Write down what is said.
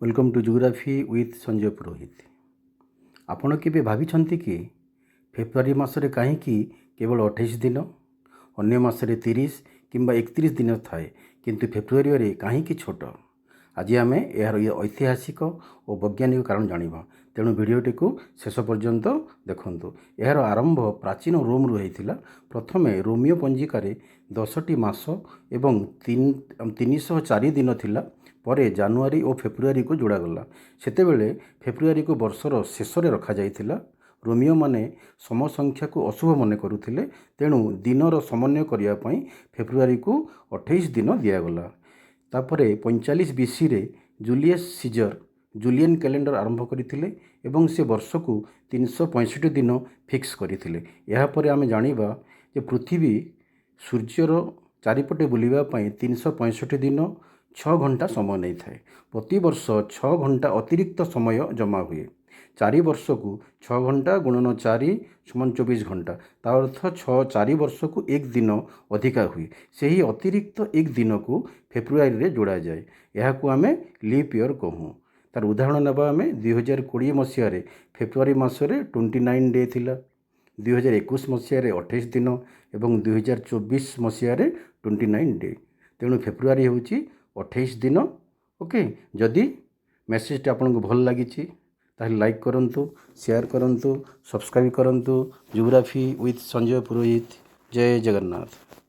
Welcome to geography with Sanjay Purohit. आपण केबे भाबिछंती कि फेब्रुआरी मासरे काहेकि केवल 28 दिन अन्य मासरे 30 किंबा 31 दिन थाए किंतु फेब्रुआरी रे काहेकि छोट। आज आम यार ऐतिहासिक और वैज्ञानिक कारण जानिबा, तेणु भिडियोटी को शेष पर्यंत देखंतु। यार आरंभ प्राचीन रोम रु होइथिला। प्रथमे रोमियो पंजिकार 10टी मास एवं 304 दिन थिला। परे जानुआरी और फेब्रुआरी को जोड़ागला। सेतेबेले फेब्रुआरी को वर्षर शेष में रखा जाइथिला। रोमियो माने समय संख्या को अशुभ मन करुथिले, तेणु दिनर समन्वय करिया पई फेब्रुआरी को 28 दिन दियागला। तापरे 45 बीसी रे जूलियस सीजर जूलियन कैलेंडर आरंभ करथिले एवं से वर्ष को 365 दिन फिक्स करथिले। या परे आमे जानिबा जे पृथ्वी सूर्यर चारिपटे बुलिबा पई 365 दिन 6 घंटा समय नहीं थाए। प्रति वर्ष 6 घंटा अतिरिक्त समय जमा हुए। 4 वर्ष को 6 घंटा गुणन 4 समान 24 घंटा, ता अर्थ 4 वर्ष को एक दिन अधिका हुए। से ही अतिरिक्त एक दिन को फेब्रुआरी रे जोड़ा जाए। यह को आमे लीप ईयर कहूँ। तार उदाहरण नबा आमे 2020 मसीह रे फेब्रुआरी मासरे 29 डे थिला, 2021 मसीह रे 28 दिन एवं 2024 मसीह रे 29 डे। तेणु फेब्रुआरी होची 28 दिन। ओके, जदि मेसेजटा आपको भल लगी ताहले लाइक करंतु, शेयर करंतु, सब्सक्राइब करंतु। जियोग्राफी विथ संजय पुरोहित। जय जगन्नाथ।